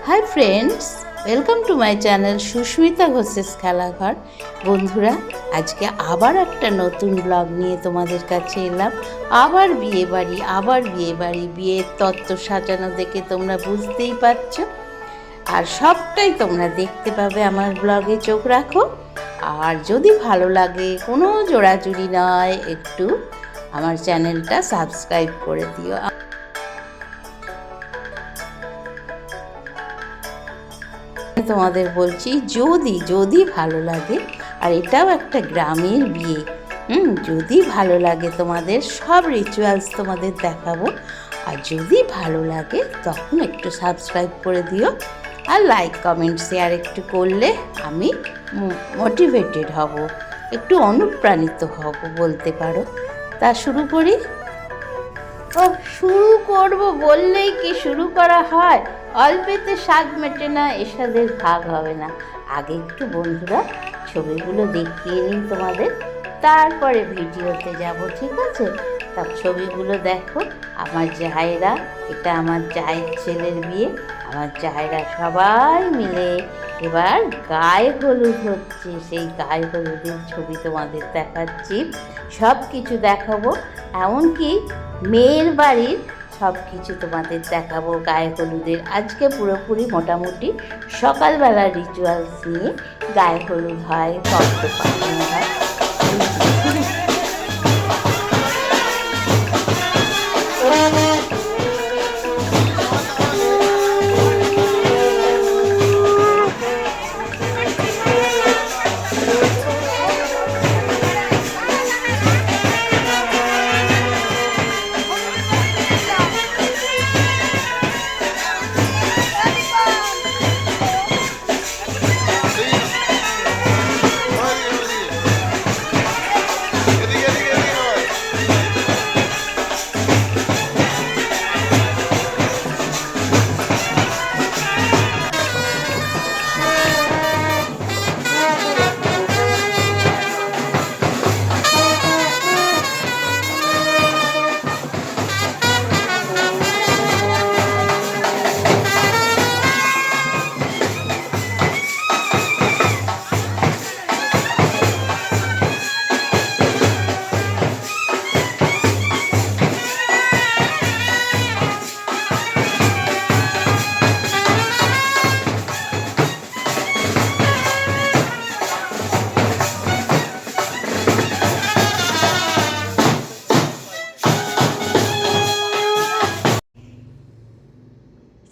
High friends, welcome to my channel Susmita Ghosh's Khelaghar. বন্ধুরা, আজকে আবার একটা নতুন ব্লগ নিয়ে তোমাদের কাছে এলাম। আবার বিয়ে বাড়ি, বিয়ের তত্ত্ব সাজানো দেখে তোমরা বুঝতেই পারছো। আর সবটাই তোমরা দেখতে পাবে আমার ব্লগে, চোখ রাখো। আর যদি ভালো লাগে, কোনো জোড়াজুড়ি নয়, একটু আমার চ্যানেলটা সাবস্ক্রাইব করে দিও। তোমাদের বলছি, যদি ভালো লাগে, আর এটাও একটা গ্রামের বিয়ে, যদি ভালো লাগে তোমাদের সব রিচুয়ালস তোমাদের দেখাবো। আর যদি ভালো লাগে তখন একটু সাবস্ক্রাইব করে দিও, আর লাইক কমেন্ট শেয়ার একটু করলে আমি মোটিভেটেড হব, একটু অনুপ্রাণিত হব বলতে পারো। তা শুরু করি। ও, শুরু করব বললেই কি শুরু করা হয়? অল্পেতে স্বাদ মেটে না, এসাদের ভাগ হবে না। আগে একটু বন্ধুরা ছবিগুলো দেখিয়ে নিই তোমাদের, তারপরে ভিডিওতে যাব, ঠিক আছে? তা ছবিগুলো দেখো। আমার জায়েরা, এটা আমার জায়ের ছেলের বিয়ে। আমার জায়েরা সবাই মিলে এবার গায়ে হলুদ হচ্ছে, সেই গায়ে হলুদের ছবি তোমাদের দেখাচ্ছি। সব কিছু দেখাবো, এমনকি মেয়ের বাড়ির সব কিছু তোমাদের দেখাবো। গায়ে হলুদের আজকে পুরোপুরি মোটামুটি সকালবেলার রিচুয়ালস নিয়ে গায়ে হলুদ হয়, তত্ত্ব পাঠানো হয়।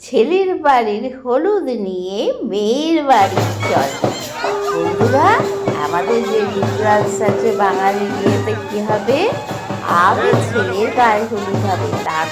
ছেলের বাড়ির হলুদ নিয়ে মেয়ের বাড়ি চল। বন্ধুরা, আমাদের যে রিচুয়ালস আছে বাঙালি বিয়েতে কি হবে? আগে ছেলের গায়ে হলুদ হবে, তার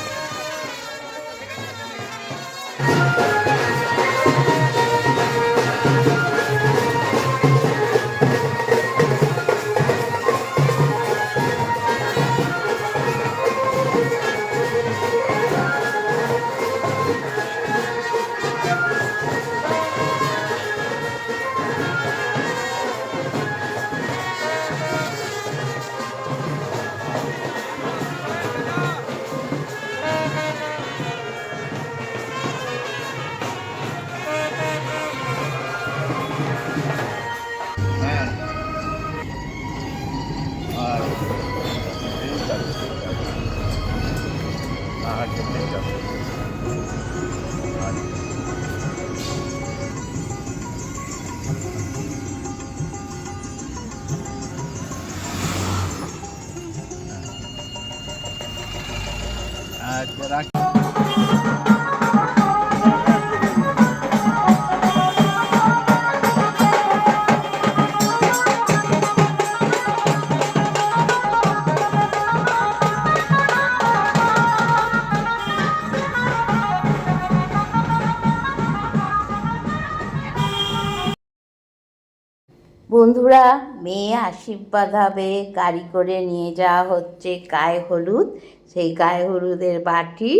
বন্ধুরা, মেয়ে আশীর্বাদ হবে, গাড়ি করে নিয়ে যাওয়া হচ্ছে গায়ে হলুদ। সেই গায়ে হলুদের বাটি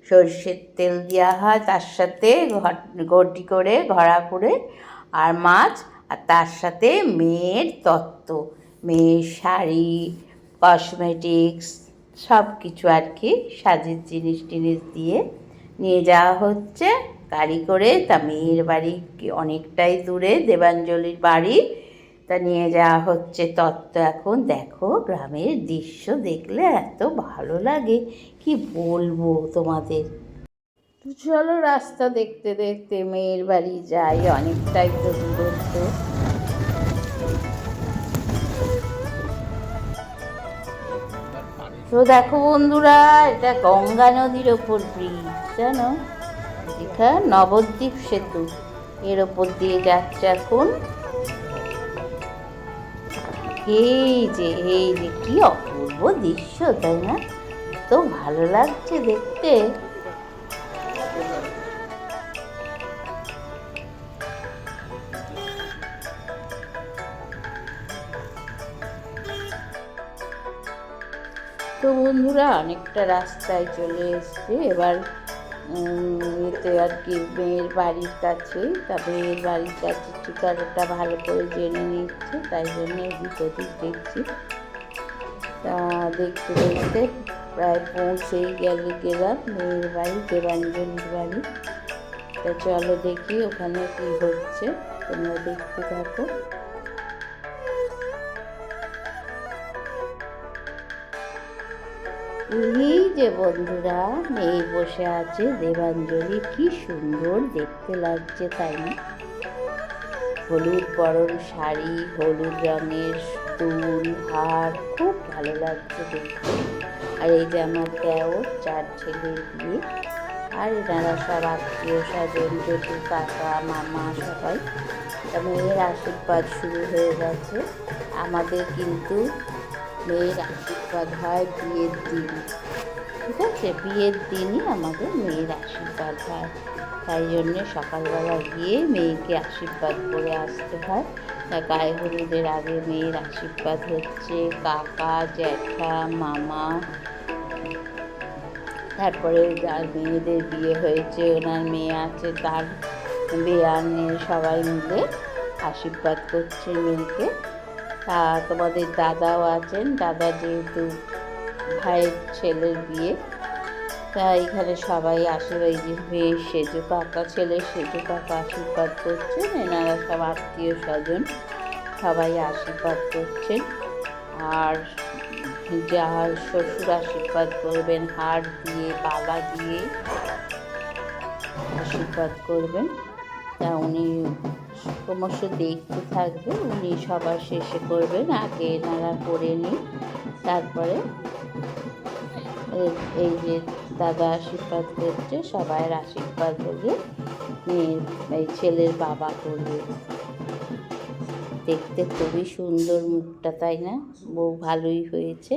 সরষের তেল দেওয়া হয়, তার সাথে গড্ডি করে ঘড়া করে আর মাছ, আর তার সাথে মেয়ের তত্ত্ব, মেয়ের শাড়ি, কসমেটিক্স, সব কিছু আর কি সাজের জিনিস টিনিস দিয়ে নিয়ে যাওয়া হচ্ছে গাড়ি করে তা মেয়ের বাড়ি অনেকটাই দূরে, দেবাঞ্জলির বাড়ি, তা নিয়ে যাওয়া হচ্ছে তত্ত্ব। এখন দেখো গ্রামের দৃশ্য দেখলে এত ভালো লাগে কি বলবো তোমাদের। চলো রাস্তা দেখতে দেখতে মেয়ের বাড়ি যাই, অনেকটাই তো দূরত্ব। তো দেখো বন্ধুরা, এটা গঙ্গা নদীর ওপর ব্রিজ, জানো, দীঘা নবদ্বীপ সেতু, এর ওপর দিয়ে যাচ্ছে এখন। এই যে কি অপূর্ব দৃশ্য, তাই না? তো ভালো লাগছে দেখতে। তো বন্ধুরা অনেকটা রাস্তায় চলে এসছে, এবার এতে আর কি মেয়ের বাড়ির কাছে, তা মেয়ের বাড়ির কাছে ঠিকানাটা ভালো করে জেনে নিচ্ছে, তাই জন্য এদিক ওদিক দেখছি। তা দেখতে দেখতে প্রায় পৌঁছেই গেলাম মেয়ের বাড়ি, দেবাঞ্জলির বাড়ি। তা চলো দেখি ওখানে কি হচ্ছে, তোমরা দেখতে থাকো। এই যে বন্ধুরা মেয়ে বসে আছে, দেবাঞ্জলি, কি সুন্দর দেখতে লাগছে, তাই না? হলুদ বরণ শাড়ি, হলুদ রঙের দুল, হার, খুব ভালো লাগছে দেখতে। আর এই যে আমার দেওর, 4 ছেলের বিয়ে, আর এনারা সব আত্মীয় স্বজন, জেঠু, কাকা, মামা, সবাই। মেয়ের আশীর্বাদ শুরু হয়ে গেছে। আমাদের কিন্তু মেয়ের আশীর্বাদ হয় বিয়ের দিন, ঠিক আছে? বিয়ের দিনই আমাদের মেয়ের আশীর্বাদ হয়, তাই জন্যে সকালবেলা গিয়ে মেয়েকে আশীর্বাদ করে আসতে হয়। তা গায়ে হলুদের আগে মেয়ের আশীর্বাদ হচ্ছে কাকা, জ্যাঠা, মামা, তারপরে যার মেয়েদের বিয়ে হয়েছে, ওনার মেয়ে আছে, তার বেয়ানের সবাই মিলে আশীর্বাদ করছে মেয়েকে। তা তোমাদের দাদাও আছেন, দাদা যেহেতু ভাইয়ের ছেলের বিয়ে, তা এখানে সবাই আশীর্বাদ, যে মেয়ের সেজো কাকা, ছেলের সেজো কাকা আশীর্বাদ করছেন, এনারা সব আত্মীয় স্বজন সবাই আশীর্বাদ করছেন। আর যা শ্বশুর আশীর্বাদ করবেন, হার দিয়ে বালা দিয়ে আশীর্বাদ করবেন। তা উনি ক্রমশ দেখতে থাকবে, উনি সবার শেষে করবেন, আগে এনারা করে নিন, তারপরে এই যে দাদা আশীর্বাদ করছে, সবাইয়ের আশীর্বাদ হলে মেয়ের এই ছেলের বাবা করবে। দেখতে খুবই সুন্দর মুখটা, তাই না? বউ ভালোই হয়েছে।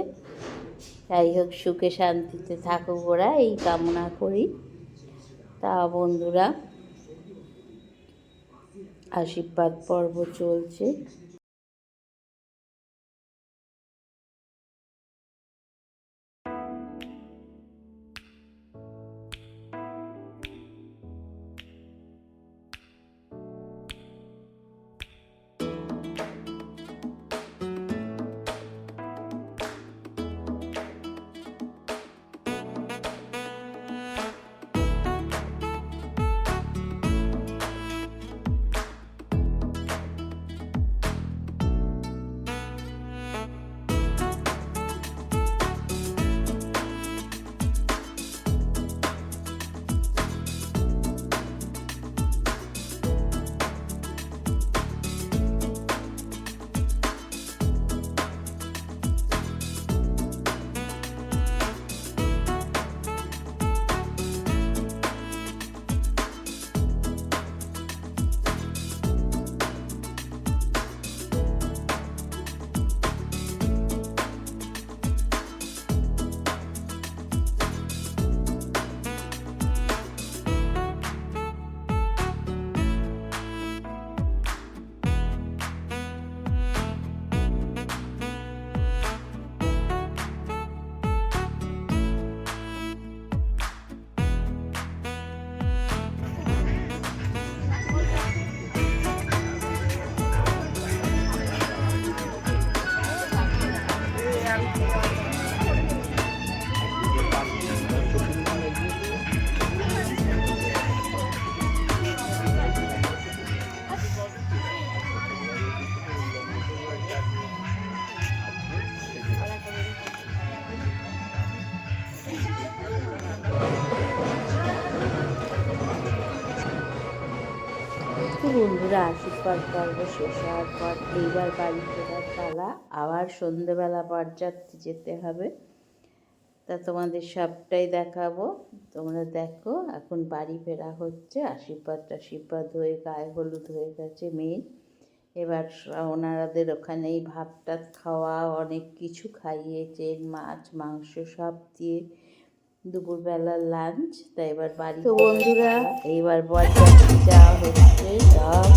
যাই হোক, সুখে শান্তিতে থাকুক ওরা, এই কামনা করি। তা বন্ধুরা আশীর্বাদ পর্ব চলছে। তো বন্ধুরা, আশীর্বাদ পর্ব শেষ হওয়ার পর এইবার বাড়ি ফেরার পালা। আবার সন্ধেবেলা বরযাত্রী যেতে হবে, তা তোমাদের সবটাই দেখাবো। তোমরা দেখো, এখন বাড়ি ফেরা হচ্ছে। আশীর্বাদ হয়ে গায়ে হলুদ হয়ে গেছে মেয়ে। এবার ওনারাদের ওখানেই ভাত টাত খাওয়া, অনেক কিছু খাইয়েছেন, মাছ মাংস সব দিয়ে দুপুরবেলার লাঞ্চ। তাই এবার বাড়ি। তো বন্ধুরা, এইবার বরযাত্রী যাওয়া হচ্ছে সব।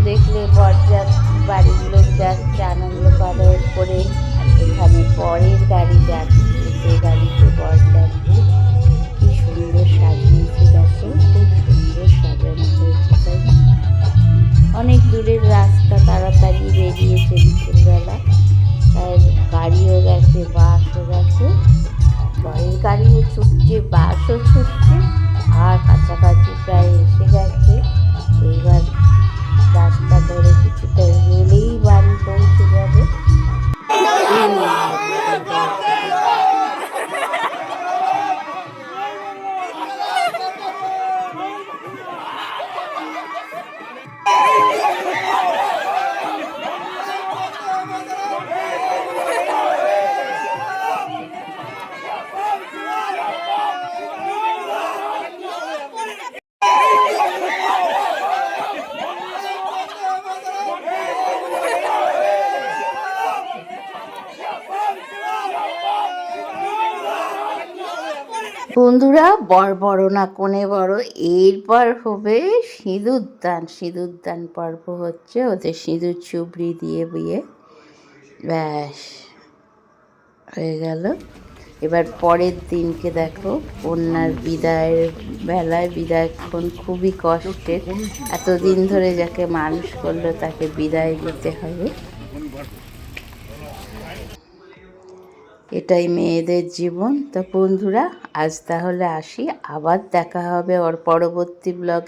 দেখলে বরযাত্রী বাড়ির লোক যাচ্ছে আনন্দ করার করে, আর এখানে পরের গাড়ি যাচ্ছে, সেই গাড়িতে বরযাত্রী। কি সুন্দর সাজিয়েছে দেখো, খুব সুন্দর সাজানো হয়েছে, তাই না? অনেক দূরের রাস্তা, তাড়াতাড়ি বেরিয়েছে বিকেলবেলা, তাই গাড়িও গেছে, বাসও গেছে, পরের গাড়িও ছুটছে, বাসও ছুটছে, আর কাছাকাছি প্রায় এসে গেছে। এইবার রাস্তা ধরে কিছুটা গেলেই বাড়ি পৌঁছে যাবে। বন্ধুরা, বর বড় না কোণে বড়, এরপর হবে সিঁদুরদান পর্ব হচ্ছে। ওদের সিঁদুর চুবড়ি দিয়ে বিয়ে, ব্যাস হয়ে গেল। এবার পরের দিনকে দেখো, কন্যার বিদায়ের বেলায়, বিদায়ক্ষণ খুবই কষ্টের। এতদিন ধরে যাকে মানুষ করলো তাকে বিদায় দিতে হবে, এটাই মেয়েদের জীবন। তো বন্ধুরা, আজ তাহলে আসি, আবার দেখা হবে ওর পরবর্তী ব্লগে।